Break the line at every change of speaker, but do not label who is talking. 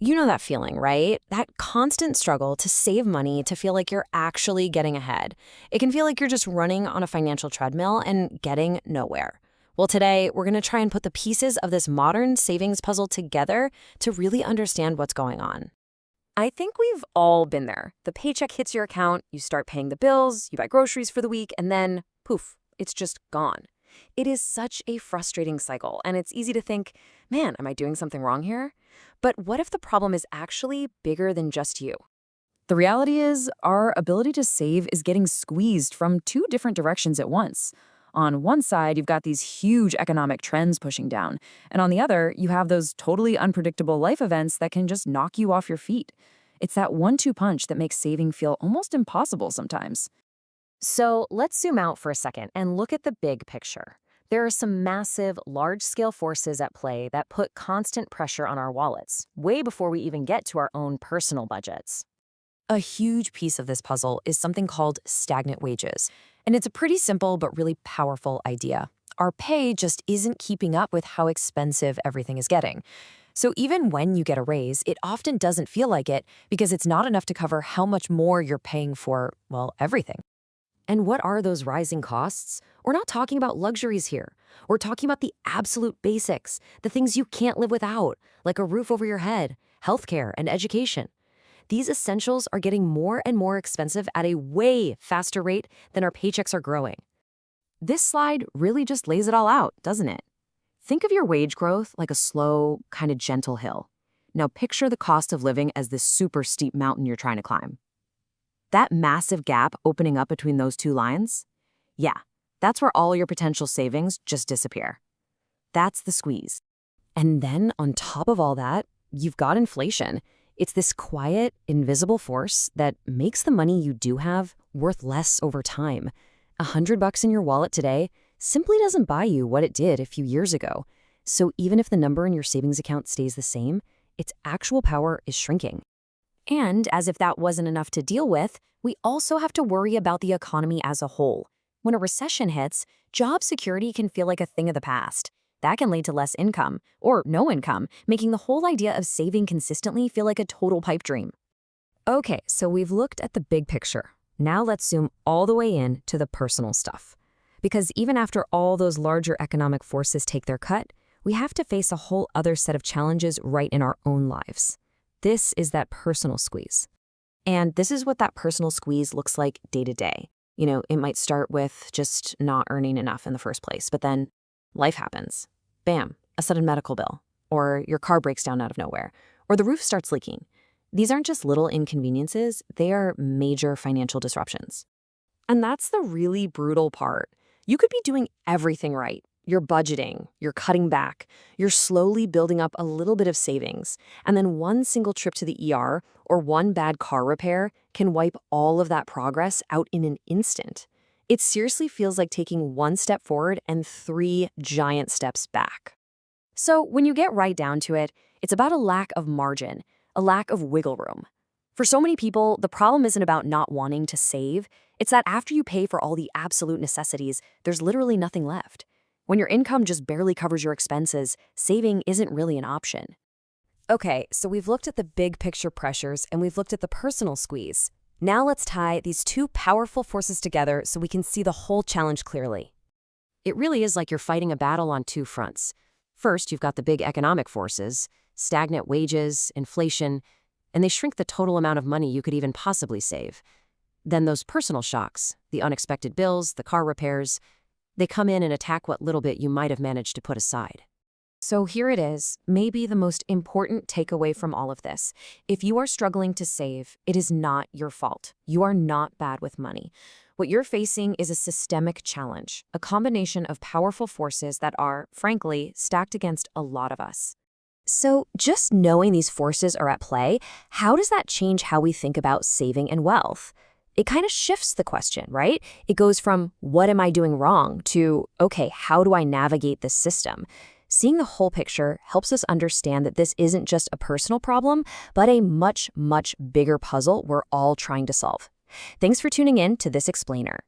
You know that feeling, right? That constant struggle to save money to feel like you're actually getting ahead. It can feel like you're just running on a financial treadmill and getting nowhere. Well, today we're going to try and put the pieces of this modern savings puzzle together to really understand what's going on. I think we've all been there. The paycheck hits your account, you start paying the bills, you buy groceries for the week, and then poof, it's just gone. It is such a frustrating cycle, and it's easy to think, man, am I doing something wrong here? But what if the problem is actually bigger than just you?
The reality is, our ability to save is getting squeezed from two different directions at once. On one side, you've got these huge economic trends pushing down, and on the other, you have those totally unpredictable life events that can just knock you off your feet. It's that one-two punch that makes saving feel almost impossible sometimes.
So let's zoom out for a second and look at the big picture. There are some massive, large-scale forces at play that put constant pressure on our wallets, way before we even get to our own personal budgets. A huge piece of this puzzle is something called stagnant wages. And it's a pretty simple but really powerful idea. Our pay just isn't keeping up with how expensive everything is getting. So even when you get a raise, it often doesn't feel like it because it's not enough to cover how much more you're paying for, well, everything. And what are those rising costs? We're not talking about luxuries here. We're talking about the absolute basics, the things you can't live without, like a roof over your head, healthcare, and education. These essentials are getting more and more expensive at a way faster rate than our paychecks are growing. This slide really just lays it all out, doesn't it? Think of your wage growth like a slow, kind of gentle hill. Now picture the cost of living as this super steep mountain you're trying to climb. That massive gap opening up between those two lines? Yeah, that's where all your potential savings just disappear. That's the squeeze. And then on top of all that, you've got inflation. It's this quiet, invisible force that makes the money you do have worth less over time. $100 in your wallet today simply doesn't buy you what it did a few years ago. So even if the number in your savings account stays the same, its actual power is shrinking. And as if that wasn't enough to deal with, we also have to worry about the economy as a whole. When a recession hits, job security can feel like a thing of the past. That can lead to less income, or no income, making the whole idea of saving consistently feel like a total pipe dream. Okay, so we've looked at the big picture. Now let's zoom all the way in to the personal stuff. Because even after all those larger economic forces take their cut, we have to face a whole other set of challenges right in our own lives. This is that personal squeeze. And this is what that personal squeeze looks like day to day. You know, it might start with just not earning enough in the first place, but then life happens. Bam, a sudden medical bill, or your car breaks down out of nowhere, or the roof starts leaking. These aren't just little inconveniences, they are major financial disruptions. And that's the really brutal part. You could be doing everything right. You're budgeting, you're cutting back, you're slowly building up a little bit of savings, and then one single trip to the ER or one bad car repair can wipe all of that progress out in an instant. It seriously feels like taking one step forward and 3 giant steps back. So when you get right down to it, it's about a lack of margin, a lack of wiggle room. For so many people, the problem isn't about not wanting to save. It's that after you pay for all the absolute necessities, there's literally nothing left. When your income just barely covers your expenses, saving isn't really an option. Okay, so we've looked at the big picture pressures and we've looked at the personal squeeze. Now let's tie these two powerful forces together so we can see the whole challenge clearly. It really is like you're fighting a battle on two fronts. First, you've got the big economic forces, stagnant wages, inflation, and they shrink the total amount of money you could even possibly save. Then those personal shocks, the unexpected bills, the car repairs, they come in and attack what little bit you might have managed to put aside. So here it is, maybe the most important takeaway from all of this. If you are struggling to save, it is not your fault. You are not bad with money. What you're facing is a systemic challenge, a combination of powerful forces that are, frankly, stacked against a lot of us. So just knowing these forces are at play, how does that change how we think about saving and wealth? It kind of shifts the question, right? It goes from, what am I doing wrong, to, okay, how do I navigate this system? Seeing the whole picture helps us understand that this isn't just a personal problem, but a much, much bigger puzzle we're all trying to solve. Thanks for tuning in to this explainer.